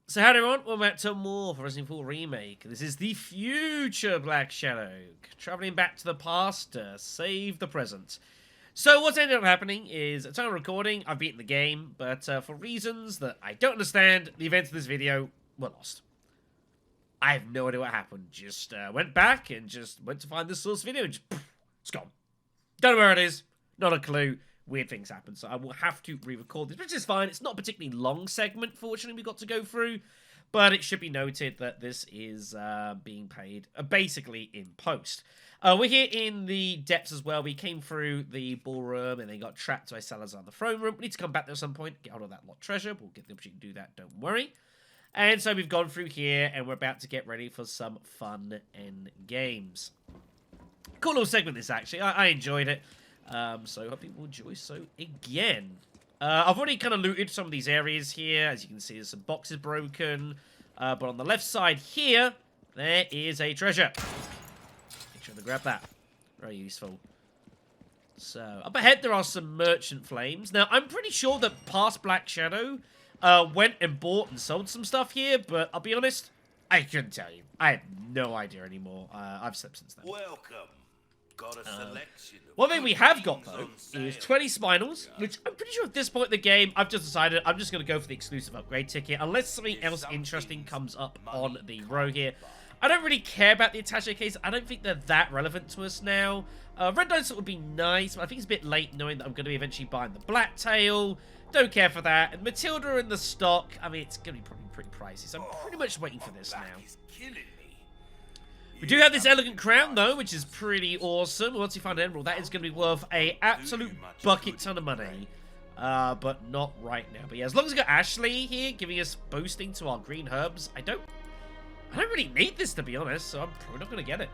So how everyone, welcome back to more for Resident Evil Remake. This is the future Black Shadow, travelling back to the past to save the present. So what's ended up happening is, at time of recording, I've beaten the game, but for reasons that I don't understand, the events of this video were lost. I have no idea what happened. Just went back and just went to find this source video and just, poof, it's gone. Don't know where it is, not a clue. Weird things happen, so I will have to re-record this, which is fine. It's not a particularly long segment, fortunately, we got to go through, but it should be noted that this is being paid basically in post. We're here in the depths as well. We came through the ballroom and then got trapped by Salazar in the throne room. We need to come back there at some point, get hold of that lot treasure. We'll get the opportunity to do that, don't worry. And so we've gone through here, and we're about to get ready for some fun end games. Cool little segment, this, actually. I enjoyed it. So I hope people enjoy so again. I've already kind of looted some of these areas here. As you can see, there's some boxes broken. But on the left side here, there is a treasure. Make sure to grab that. Very useful. So, up ahead there are some merchant flames. Now, I'm pretty sure that past Black Shadow went and bought and sold some stuff here. But I'll be honest, I couldn't tell you. I have no idea anymore. I've slept since then. Welcome. Got a selection of One thing we have got, though, on is sale. 20 spinels, which I'm pretty sure at this point in the game, I've just decided I'm just going to go for the exclusive upgrade ticket, unless something else interesting comes up on the row here. I don't really care about the attaché case. I don't think they're that relevant to us now. Red Dinosaur would be nice, but I think it's a bit late knowing that I'm going to be eventually buying the Blacktail. Don't care for that. And Matilda in the stock, I mean, it's going to be probably pretty pricey, so I'm pretty much waiting for this now. He's killing me. We do have this elegant crown, though, which is pretty awesome. Once you find an emerald, that is going to be worth a absolute bucket ton of money. But not right now. But yeah, as long as we got Ashley here giving us boosting to our green herbs, I don't really need this, to be honest, so I'm probably not going to get it.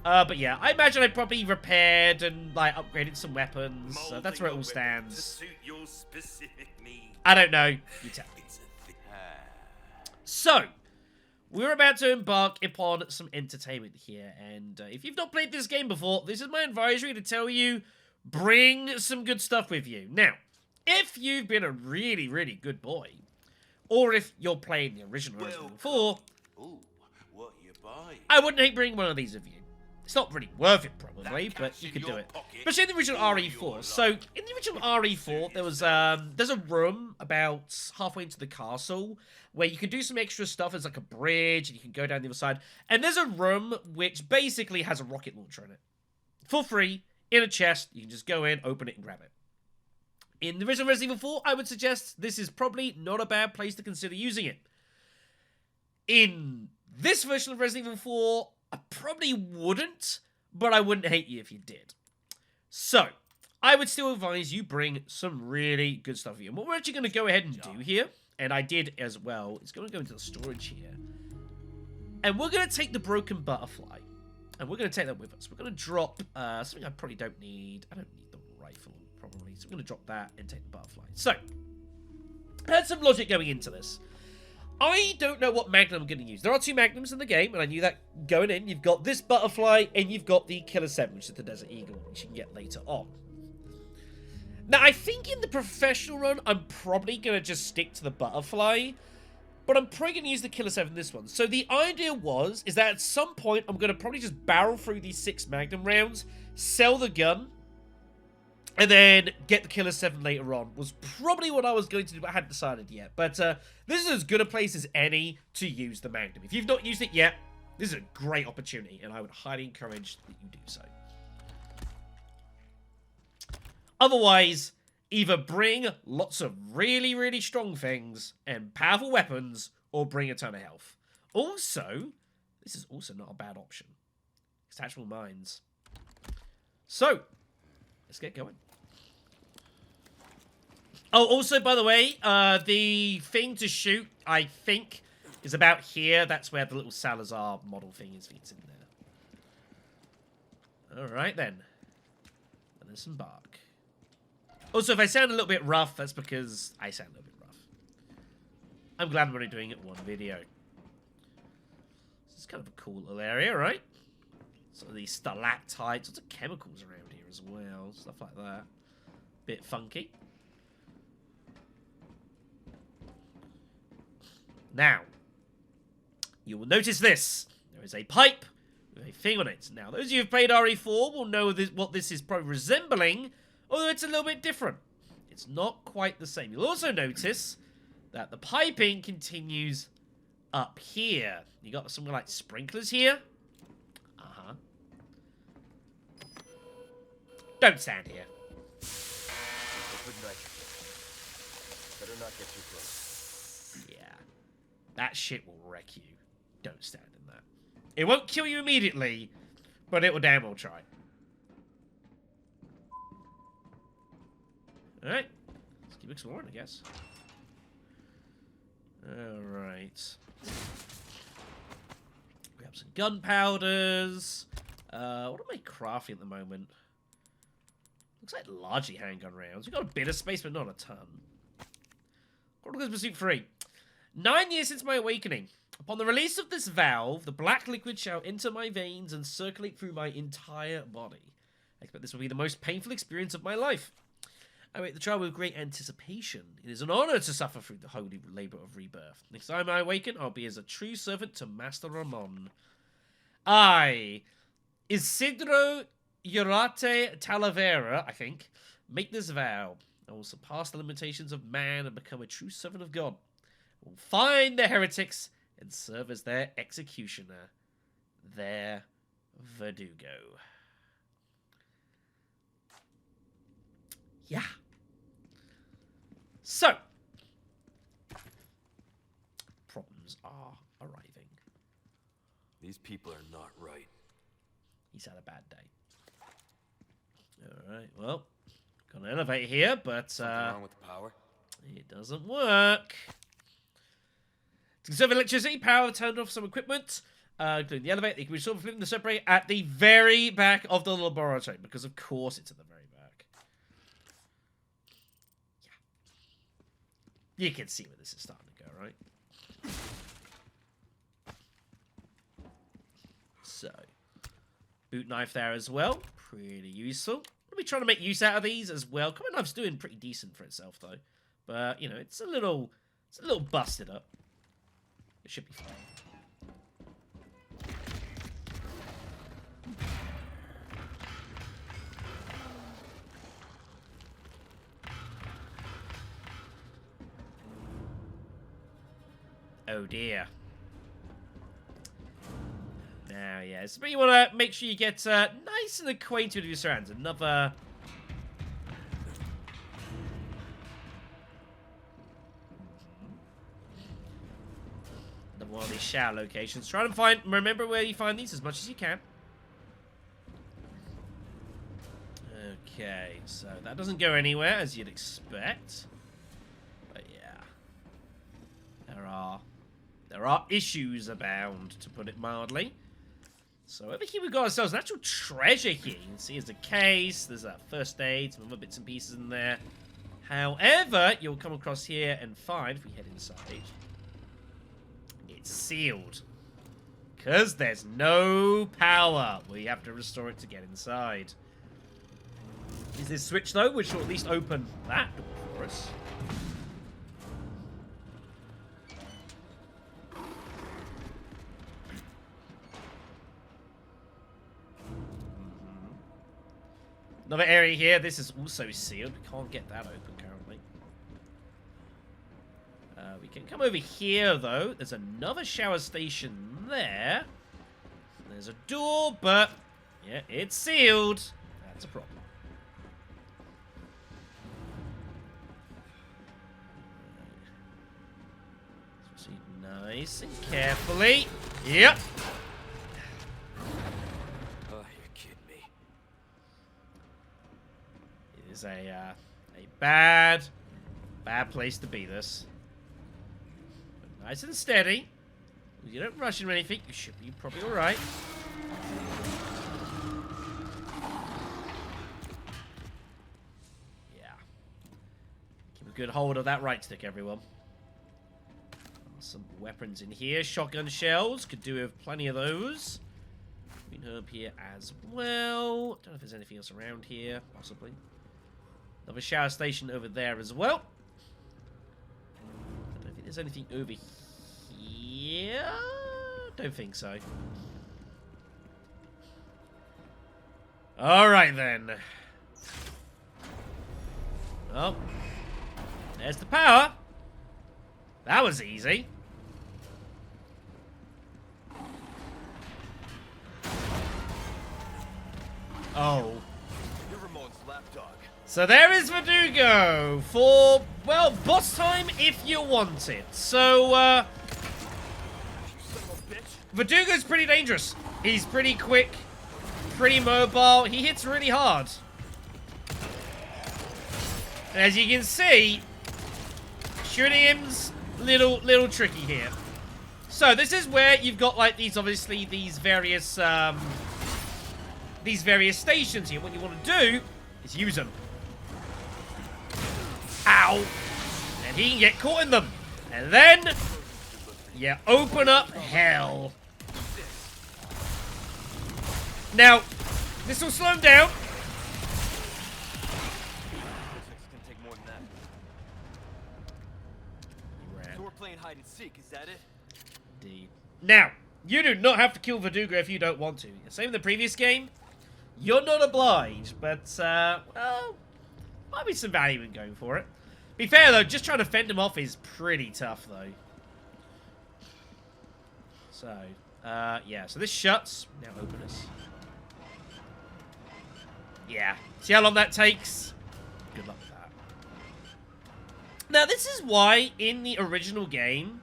But yeah, I imagine I probably repaired and like upgraded some weapons. So that's where it all stands. To suit your specific needs. I don't know. You tell me. So, we're about to embark upon some entertainment here, and if you've not played this game before, this is my advisory to tell you, bring some good stuff with you. Now, if you've been a really, really good boy, or if you're playing the original Resident Evil 4, Ooh, what you buying? I wouldn't hate bringing one of these with you. It's not really worth it, probably, but you could do it. Especially in the original RE4. So, in the original RE4, there was there's a room about halfway into the castle where you can do some extra stuff. There's like a bridge, and you can go down the other side. And there's a room which basically has a rocket launcher in it. For free, in a chest. You can just go in, open it, and grab it. In the original Resident Evil 4, I would suggest this is probably not a bad place to consider using it. In this version of Resident Evil 4, I probably wouldn't, but I wouldn't hate you if you did. So, I would still advise you bring some really good stuff here. And what we're actually going to go ahead and do here, and I did as well, is going to go into the storage here. And we're going to take the broken butterfly, and we're going to take that with us. We're going to drop something I probably don't need. I don't need the rifle, probably. So we're going to drop that and take the butterfly. So, I had some logic going into this. I don't know what Magnum I'm going to use. There are two Magnums in the game, and I knew that going in. You've got this butterfly, and you've got the Killer 7, which is the Desert Eagle, which you can get later on. Now, I think in the professional run, I'm probably going to just stick to the butterfly, but I'm probably going to use the Killer 7 in this one. So the idea is that at some point, I'm going to probably just barrel through these 6 Magnum rounds, sell the gun, and then get the Killer 7 later on, was probably what I was going to do, but I hadn't decided yet. But this is as good a place as any to use the Magnum. If you've not used it yet, this is a great opportunity, and I would highly encourage that you do so. Otherwise, either bring lots of really, really strong things and powerful weapons, or bring a ton of health. Also, this is also not a bad option. Detachable mines. So, let's get going. Oh, also, by the way, the thing to shoot, I think, is about here. That's where the little Salazar model thing is. It's in there. Alright, then. And there's some bark. Also, if I sound a little bit rough, that's because I sound a little bit rough. I'm glad I'm only doing it one video. This is kind of a cool little area, right? Some of these stalactites, lots of chemicals around here as well, stuff like that. Bit funky. Now, you will notice this. There is a pipe with a thing on it. Now, those of you who've played RE4 will know what this is probably resembling, although it's a little bit different. It's not quite the same. You'll also notice that the piping continues up here. You got something like sprinklers here. Uh-huh. Don't stand here. Better not get too close. Yeah. That shit will wreck you. Don't stand in that. It won't kill you immediately, but it will damn well try. Alright. Let's keep exploring, I guess. Alright. Grab some gunpowders. What am I crafting at the moment? Looks like largely handgun rounds. We've got a bit of space, but not a ton. Chronicles Pursuit 3. 9 years since my awakening. Upon the release of this valve, the black liquid shall enter my veins and circulate through my entire body. I expect this will be the most painful experience of my life. I await the trial with great anticipation. It is an honor to suffer through the holy labor of rebirth. Next time I awaken, I'll be as a true servant to Master Ramon. I, Isidro Urate Talavera, I think, make this vow. I will surpass the limitations of man and become a true servant of God. I will find the heretics and serve as their executioner, their Verdugo. Yeah. So, problems are arriving. These people are not right. He's had a bad day. Alright, well, got an elevator here, but Something wrong with the power? it doesn't work. To conserve electricity, power turned off some equipment, including the elevator. You can restore the separator at the very back of the laboratory, because of course it's at the very back. Yeah. You can see where this is starting to go, right? So, boot knife there as well. Pretty useful. We'll be trying to make use out of these as well. Common knife's doing pretty decent for itself, though. But, you know, it's a little busted up. It should be fine. Oh dear. Now, yeah, so you want to make sure you get nice and acquainted with your surroundings. Another one of these shower locations. Try to remember where you find these as much as you can. Okay, so that doesn't go anywhere as you'd expect. But yeah, there are issues abound, to put it mildly. So over here we've got ourselves an actual treasure here. You can see there's a case, there's that first aid, some other bits and pieces in there. However, you'll come across here and find, if we head inside, it's sealed. Because there's no power. We have to restore it to get inside. Is this switch, though, which will at least open that door for us. Another area here. This is also sealed. We can't get that open currently. We can come over here, though. There's another shower station there. There's a door, but yeah, it's sealed. That's a problem. Proceed nice and carefully. Yep. Oh, you're kidding me. It is a bad place to be, this. But nice and steady. You don't rush into anything. You should be probably alright. Yeah. Keep a good hold of that right stick, everyone. Some weapons in here. Shotgun shells. Could do with plenty of those. Green herb here as well. Don't know if there's anything else around here. Possibly. Another shower station over there as well. I don't think there's anything over Yeah, don't think so. All right then. Oh, there's the power. That was easy. Oh. So there is Verdugo for, well, boss time if you want it. So, Verdugo's pretty dangerous. He's pretty quick, pretty mobile. He hits really hard. And as you can see, shooting him's little tricky here. So this is where you've got like these, obviously, these various stations here. What you want to do is use them. Ow! And he can get caught in them. And then you open up hell. Now, this will slow him down. So we're playing hide and seek, is that it? Indeed. Now, you do not have to kill Verdugo if you don't want to. Same in the previous game. You're not obliged, but, well, might be some value in going for it. Be fair, though, just trying to fend him off is pretty tough, though. So, yeah. So this shuts. Now open us. Yeah. See how long that takes? Good luck with that. Now, this is why, in the original game,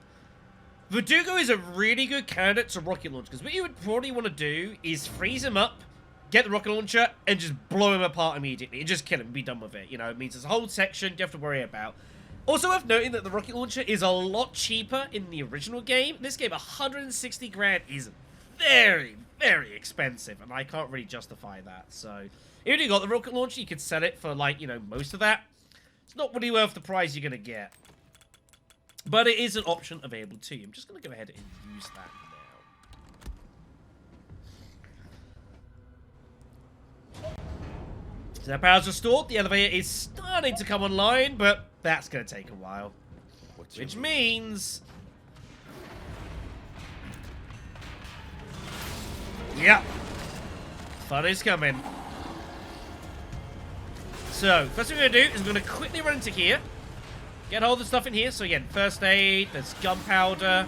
Verdugo is a really good candidate to rocket launch. Because what you would probably want to do is freeze him up, get the rocket launcher, and just blow him apart immediately. And just kill him and be done with it. You know, it means there's a whole section you have to worry about. Also worth noting that the rocket launcher is a lot cheaper in the original game. In this game, 160 grand is very, very expensive. And I can't really justify that. So, if you got the rocket launcher, you could sell it for, like, you know, most of that. It's not really worth the price you're going to get. But it is an option available to you. I'm just going to go ahead and use that now. So that power's restored. The elevator is starting to come online, but that's going to take a while. Which means... yeah. Fun is coming. So, first thing we're going to do is we're going to quickly run into here. Get all the stuff in here. So again, first aid, there's gunpowder.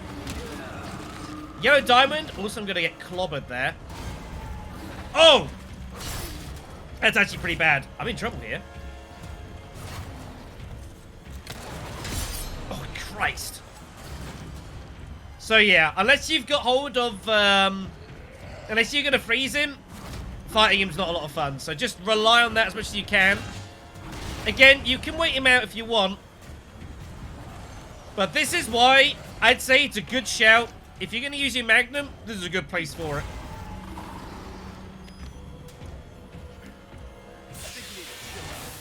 Yellow diamond. Also, I'm going to get clobbered there. Oh! That's actually pretty bad. I'm in trouble here. Oh, Christ. So yeah, unless you've got hold of, unless you're going to freeze him, fighting him's not a lot of fun. So just rely on that as much as you can. Again, you can wait him out if you want. But this is why I'd say it's a good shout. If you're going to use your Magnum, this is a good place for it.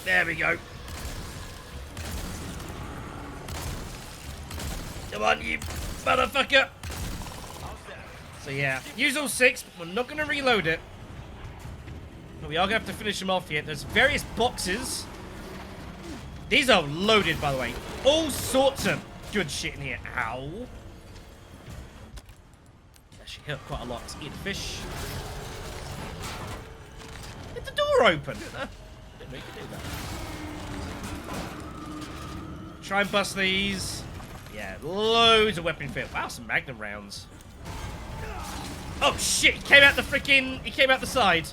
There we go. Come on, you motherfucker. So yeah, use all 6, but we're not going to reload it. But we are going to have to finish them off here. There's various boxes. These are loaded, by the way. All sorts of good shit in here. Ow. Actually hurt quite a lot. Let's eat a fish. Get the door open. Didn't know you could do that. Try and bust these. Yeah, loads of weapon fit. Wow, some Magnum rounds. Oh shit, he came out the freaking... he came out the side.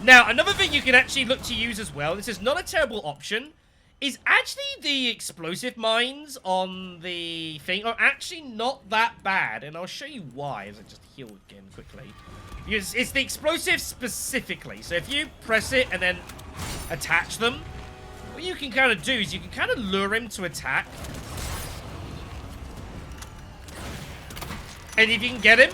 Now, another thing you can actually look to use as well, this is not a terrible option, is actually the explosive mines on the thing are actually not that bad. And I'll show you why as I just heal again quickly. Because it's the explosives specifically. So if you press it and then attach them, what you can kind of do is you can kind of lure him to attack. And if you can get him,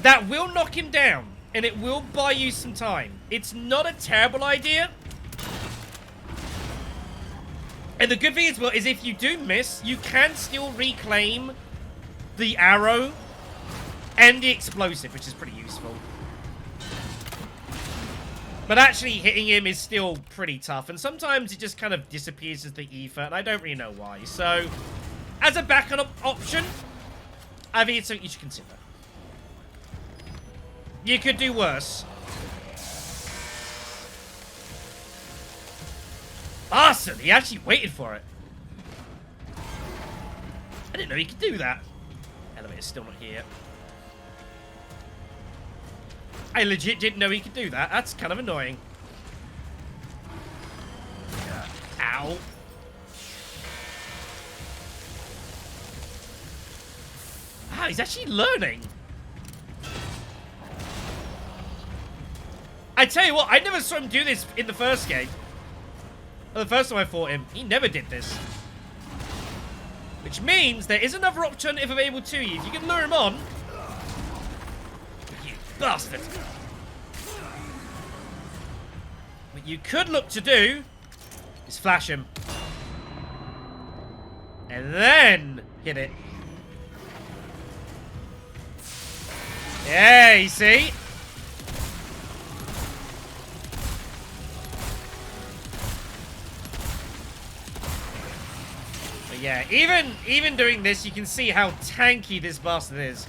that will knock him down. And it will buy you some time. It's not a terrible idea. And the good thing as well is if you do miss, you can still reclaim the arrow and the explosive, which is pretty useful. But actually hitting him is still pretty tough. And sometimes it just kind of disappears as the ether. And I don't really know why. So, as a backup option, I think it's something you should consider. You could do worse. Bastard, he actually waited for it. I didn't know he could do that. Elevator's still not here. I legit didn't know he could do that. That's kind of annoying. Ow. Ah, he's actually learning. I tell you what, I never saw him do this in the first game. Well, the first time I fought him, he never did this. Which means there is another alternative available to you. If you can lure him on. You bastard. What you could look to do is flash him. And then hit it. Yeah, you see? Yeah, even doing this, you can see how tanky this bastard is.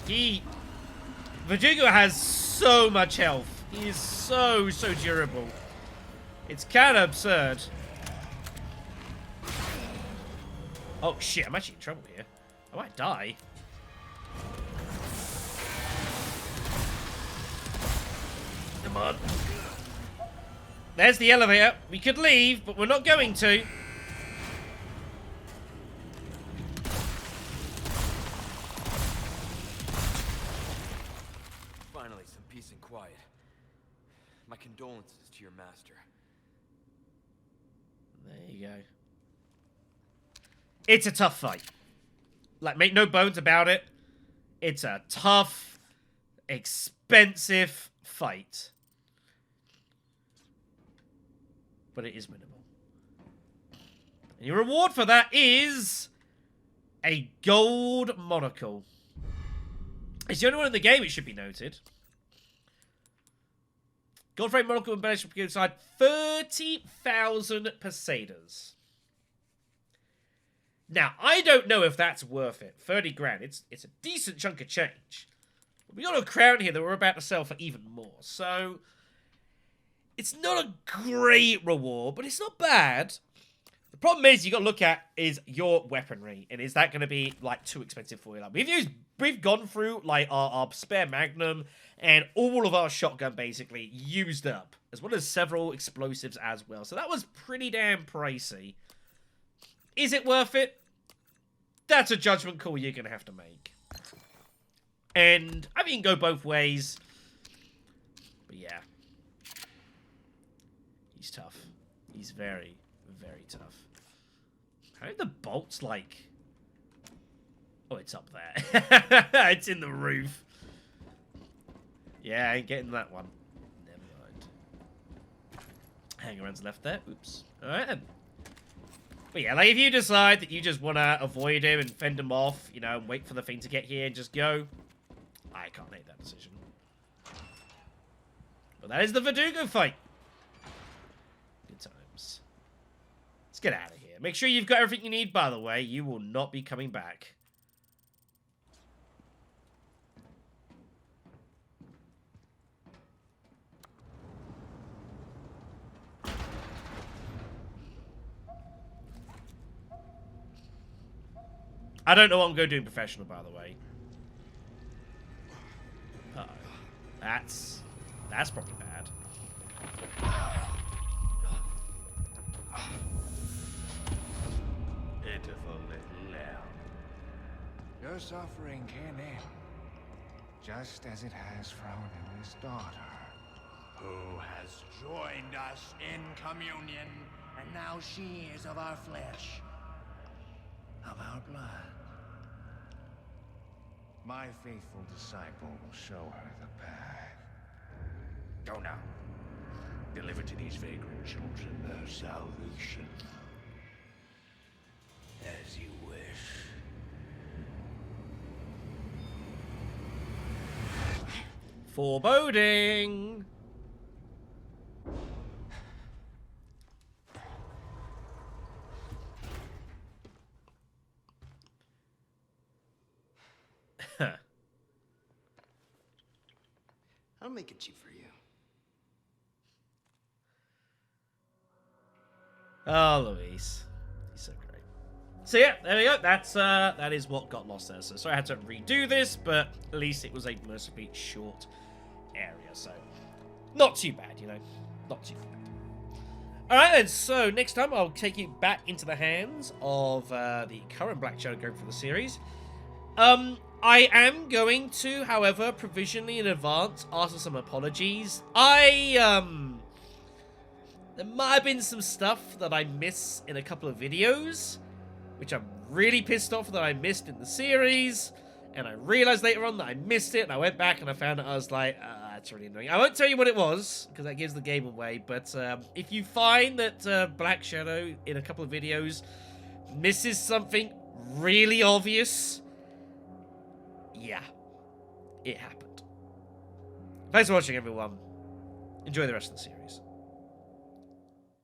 Verdugo has so much health. He is so durable. It's kind of absurd. Oh shit, I'm actually in trouble here. I might die. Come on. There's the elevator. We could leave, but we're not going to. My condolences to your master. There you go. It's a tough fight. Like, make no bones about it. It's a tough, expensive fight. But it is minimal. And your reward for that is a gold monocle. It's the only one in the game, it should be noted. Gold frame monocle embellishment inside 30,000 pesetas. Now, I don't know if that's worth it. 30 grand. It's a decent chunk of change. But we got a crown here that we're about to sell for even more. So, it's not a great reward, but it's not bad. The problem is, you got to look at is your weaponry, and is that going to be like too expensive for you? Like we've gone through like our spare magnum and all of our shotgun basically used up, as well as several explosives as well. So that was pretty damn pricey. Is it worth it? That's a judgment call you're going to have to make. And I mean, go both ways. But yeah, he's tough. He's very, very tough. How are the bolts like? Oh, it's up there. It's in the roof. Yeah, I ain't getting that one. Never mind. Hangaround's left there. Oops. Alright then. But yeah, like if you decide that you just want to avoid him and fend him off, you know, and wait for the thing to get here and just go, I can't make that decision. But that is the Verdugo fight. Good times. Let's get out of here. Make sure you've got everything you need, by the way. You will not be coming back. I don't know what I'm going to do in professional, by the way. Uh-oh. That's probably bad. Pitiful little lamb. Your suffering can end, just as it has for our newest daughter. Who has joined us in communion, And now she is of our flesh, of our blood. My faithful disciple will show her the path. Go now. Deliver to these vagrant children their salvation. As you wish. Foreboding. make it cheap for you. Oh, Luis. He's so great. So yeah, there we go. That is what got lost there. So sorry I had to redo this, but at least it was a mercifully short area. So not too bad, you know. Not too bad. Alright then, so next time I'll take you back into the hands of the current Black Shadow going for the series. I am going to, however, provisionally in advance ask for some apologies. There might have been some stuff that I missed in a couple of videos, which I'm really pissed off that I missed in the series, and I realized later on that I missed it, and I went back and I found it. I was like, that's really annoying. I won't tell you what it was, because that gives the game away, but if you find that Black Shadow in a couple of videos misses something really obvious, yeah, it happened. Thanks for watching, everyone. Enjoy the rest of the series.